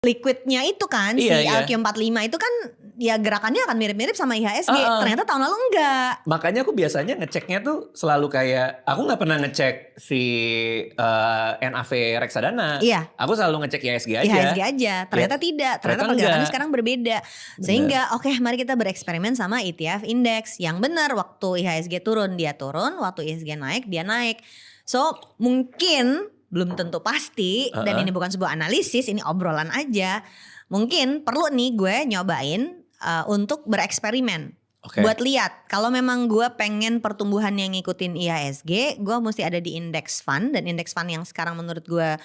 liquidnya itu kan si Iya, iya. LQ45 itu kan ya gerakannya akan mirip-mirip sama IHSG. Ternyata tahun lalu enggak. Makanya aku biasanya ngeceknya tuh selalu kayak, aku gak pernah ngecek si NAV reksadana. Iya. Aku selalu ngecek IHSG aja. IHSG aja. Ternyata Ya, tidak. Ternyata ternyata pergerakannya enggak. sekarang berbeda. Sehingga oke, mari kita bereksperimen sama ETF indeks. Yang benar waktu IHSG turun dia turun, waktu IHSG naik dia naik. So mungkin belum tentu pasti dan ini bukan sebuah analisis, ini obrolan aja. Mungkin perlu nih gue nyobain untuk bereksperimen. Buat lihat kalau memang gue pengen pertumbuhan yang ngikutin IHSG, gue mesti ada di index fund, dan index fund yang sekarang menurut gue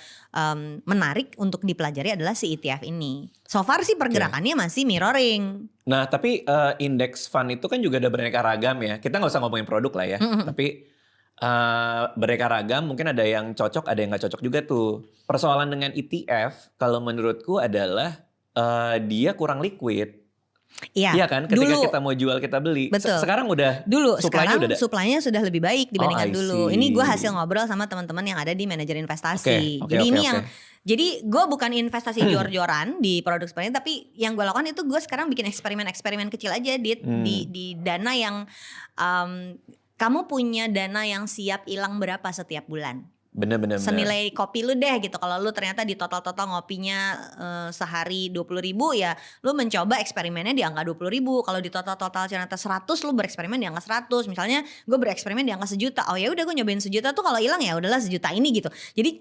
menarik untuk dipelajari adalah si ETF ini. So far sih pergerakannya masih mirroring. Nah tapi index fund itu kan juga ada beraneka ragam ya. Kita gak usah ngomongin produk lah ya. Tapi beraneka ragam, mungkin ada yang cocok, ada yang gak cocok juga tuh. Persoalan dengan ETF kalau menurutku adalah dia kurang liquid. Iya kan, ketika kita mau jual kita beli. Betul. Sekarang udah sekarang supply-nya sudah lebih baik dibandingkan dulu. Ini gue hasil ngobrol sama teman-teman yang ada di manajer investasi. Jadi gue bukan investasi jor-joran di produk seperti ini, tapi yang gue lakukan itu gue sekarang bikin eksperimen-eksperimen kecil aja di dana yang kamu punya dana yang siap hilang berapa setiap bulan. Bener. Senilai kopi lu deh gitu. Kalau lu ternyata di total ngopinya sehari 20.000, ya lu mencoba eksperimennya di angka 20.000. Kalau di total ternyata 100, lu bereksperimen di angka 100. Misalnya gue bereksperimen di angka 1.000.000. Oh ya udah, gue nyobain 1.000.000 tuh, kalau hilang ya udahlah 1.000.000 ini gitu. Jadi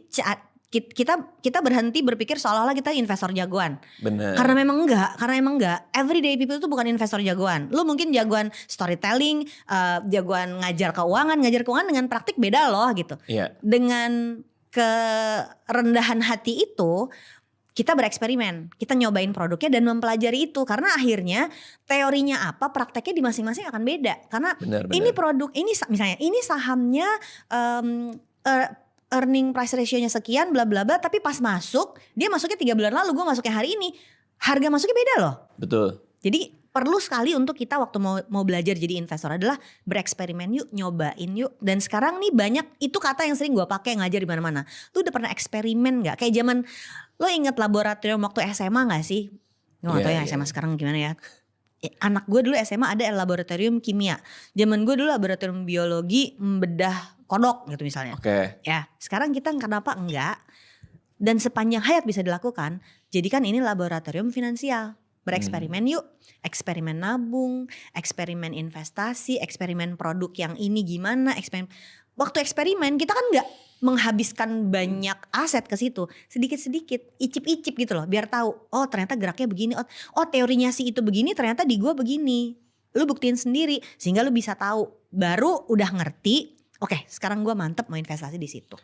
kita berhenti berpikir seolah-olah kita investor jagoan. Bener. Karena emang enggak. Everyday people itu bukan investor jagoan. Lu mungkin jagoan storytelling, jagoan ngajar keuangan dengan praktik beda loh gitu. Iya. Dengan kerendahan hati itu kita bereksperimen, kita nyobain produknya dan mempelajari itu, karena akhirnya teorinya apa, prakteknya di masing-masing akan beda. Karena ini produk ini misalnya ini sahamnya earning price ratio-nya sekian bla bla bla, tapi pas masuk dia masuknya 3 bulan lalu, gue masuknya hari ini, harga masuknya beda loh. Betul. Jadi perlu sekali untuk kita waktu mau belajar jadi investor adalah bereksperimen yuk, nyobain yuk. Dan sekarang nih banyak, itu kata yang sering gue pakai ngajar di mana-mana. Lu udah pernah eksperimen nggak? Kayak zaman lo inget laboratorium waktu SMA nggak sih? Gue nggak tahu yang SMA sekarang gimana ya. Anak gue dulu SMA ada laboratorium kimia. Zaman gue dulu laboratorium biologi membedah kodok gitu misalnya. Ya, sekarang kita kenapa enggak? Dan sepanjang hayat bisa dilakukan, jadikan ini laboratorium finansial. Bereksperimen yuk, eksperimen nabung, eksperimen investasi, eksperimen produk yang ini gimana, waktu eksperimen kita kan nggak menghabiskan banyak aset ke situ, sedikit-sedikit, icip-icip gitu loh, biar tahu, oh ternyata geraknya begini, oh teorinya sih itu begini, ternyata di gua begini. Lu buktiin sendiri, sehingga lu bisa tahu, baru udah ngerti, oke sekarang gua mantep mau investasi di situ.